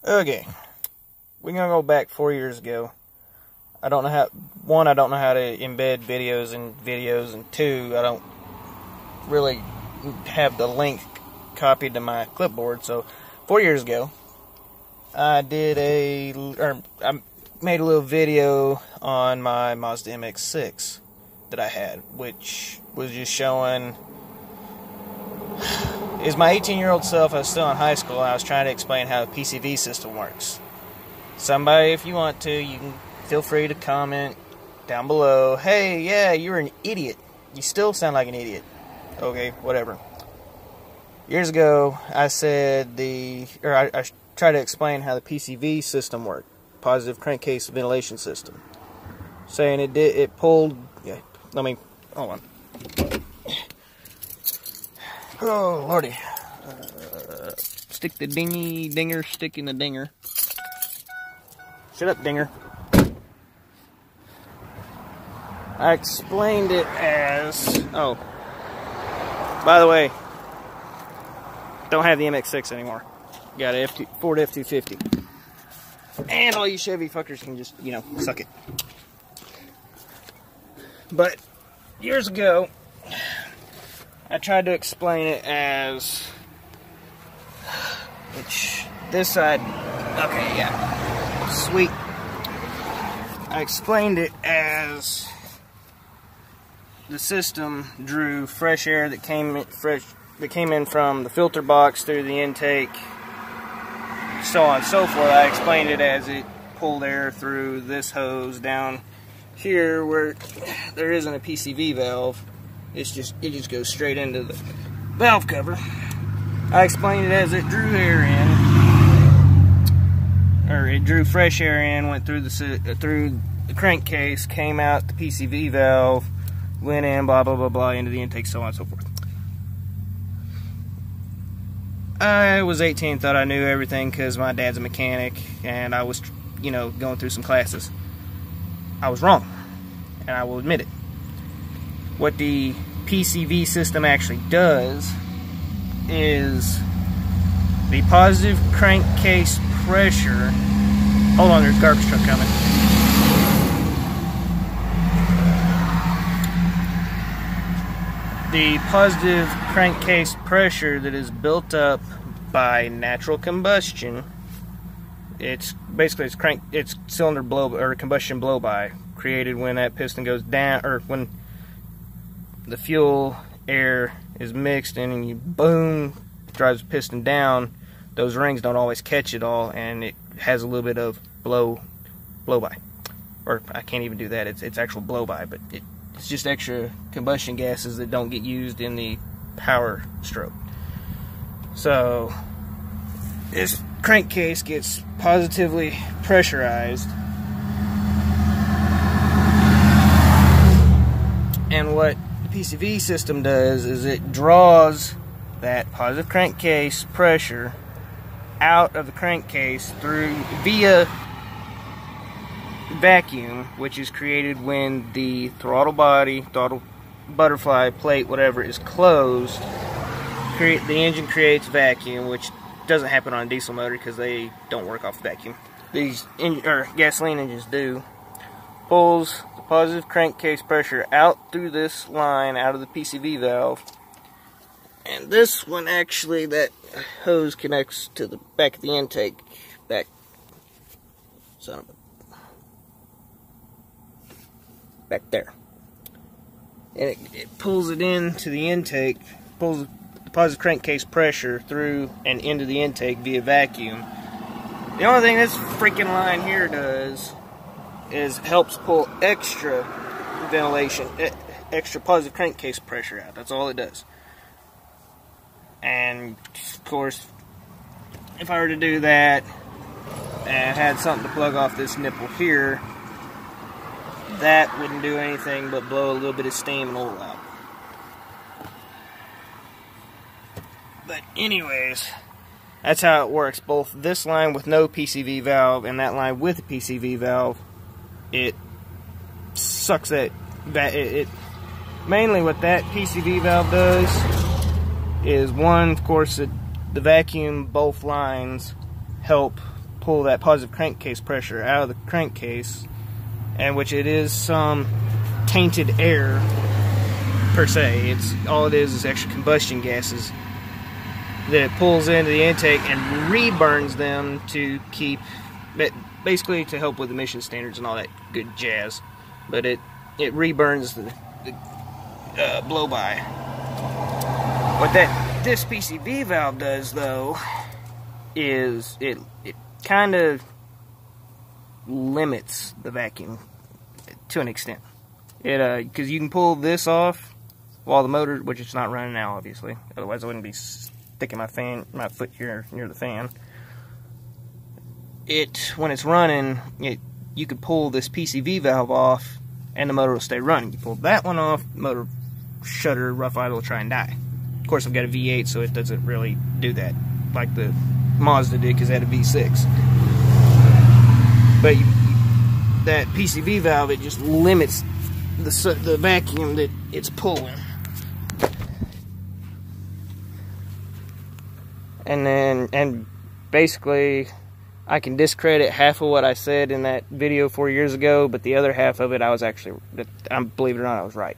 Okay, we're gonna go back 4 years ago. I don't know how. One, I don't know how to embed videos, and two, I don't really have the link copied to my clipboard. So, 4 years ago, I made a little video on my Mazda MX-6 that I had, which was just showing. Is my 18-year-old self. I was still in high school, and I was trying to explain how the PCV system works. Somebody, if you want to, you can feel free to comment down below. Hey, yeah, you're an idiot. You still sound like an idiot. Okay, whatever. Years ago, I said I tried to explain how the PCV system worked, positive crankcase ventilation system, saying it pulled. Yeah, hold on. Oh, lordy. Stick the dinger, stick in the dinger. Shut up, dinger. I explained it as... Oh. By the way, don't have the MX-6 anymore. Got a Ford F-250. And all you Chevy fuckers can just, suck it. But, years ago, I tried to explain it as, this side, okay, yeah, sweet. I explained it as the system drew fresh air that came in from the filter box through the intake, so on and so forth. I explained it as it pulled air through this hose down here where there isn't a PCV valve. It just goes straight into the valve cover. I explained it as it drew air in, or it drew fresh air in, went through the crankcase, came out the PCV valve, went in, blah blah blah blah, into the intake, so on and so forth. I was 18, thought I knew everything because my dad's a mechanic, and I was, going through some classes. I was wrong, and I will admit it. What the PCV system actually does is the positive crankcase pressure. Hold on, there's a garbage truck coming. The positive crankcase pressure that is built up by natural combustion. It's cylinder blow or combustion blow by, created when that piston goes down, or when the fuel air is mixed in and you boom, drives the piston down. Those rings don't always catch it all, and it has a little bit of blow by, or I can't even do that. It's actual blow by, but it's just extra combustion gases that don't get used in the power stroke. So this crankcase gets positively pressurized, and what the PCV system does is it draws that positive crankcase pressure out of the crankcase via vacuum, which is created when the throttle butterfly plate, whatever, is closed. The engine creates vacuum, which doesn't happen on a diesel motor because they don't work off vacuum. These gasoline engines do. Pulls the positive crankcase pressure out through this line, out of the PCV valve. And this one, actually, that hose connects to the back of the intake. Back there. And it pulls it into the intake, pulls the positive crankcase pressure through and into the intake via vacuum. The only thing this freaking line here does is helps pull extra ventilation, extra positive crankcase pressure out. That's all it does. And of course, if I were to do that and had something to plug off this nipple here, that wouldn't do anything but blow a little bit of steam and oil out. But anyways, that's how it works. Both this line with no PCV valve and that line with a PCV valve, it sucks that. Mainly what that PCV valve does is, one, of course, the vacuum, both lines help pull that positive crankcase pressure out of the crankcase, and which it is some tainted air per se. It's all it is extra combustion gases that it pulls into the intake and reburns them to keep, basically to help with emission standards and all that good jazz. But it reburns the blow-by. What this PCV valve does, though, is it kind of limits the vacuum to an extent. Because you can pull this off while the motor, which it's not running now, obviously. Otherwise, I wouldn't be sticking my foot here near the fan. When it's running, you could pull this PCV valve off, and the motor will stay running. You pull that one off, motor shutter, rough idle, will try and die. Of course, I've got a V8, so it doesn't really do that like the Mazda did, because it had a V6. But that PCV valve, it just limits the vacuum that it's pulling. And basically, I can discredit half of what I said in that video 4 years ago, but the other half of it, believe it or not, I was right.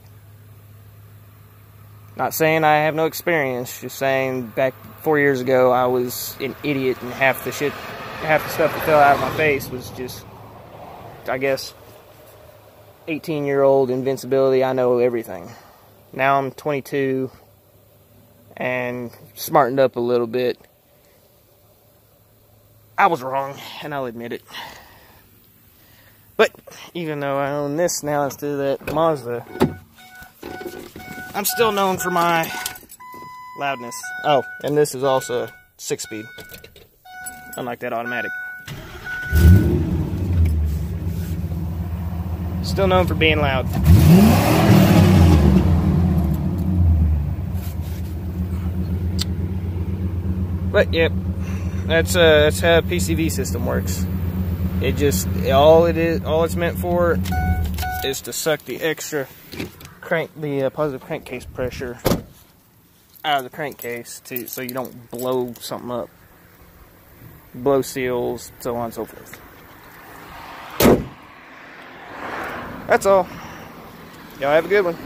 Not saying I have no experience, just saying back 4 years ago, I was an idiot, and half the stuff that fell out of my face was just, I guess, 18-year-old invincibility. I know everything. Now I'm 22 and smartened up a little bit. I was wrong, and I'll admit it. But even though I own this now instead of that Mazda, I'm still known for my loudness. Oh, and this is also a 6-speed, unlike that automatic. Still known for being loud. But yep, that's how a PCV system works. All it's meant for is to suck the extra positive crankcase pressure out of the crankcase so you don't blow something up, blow seals, so on and so forth. That's all. Y'all have a good one.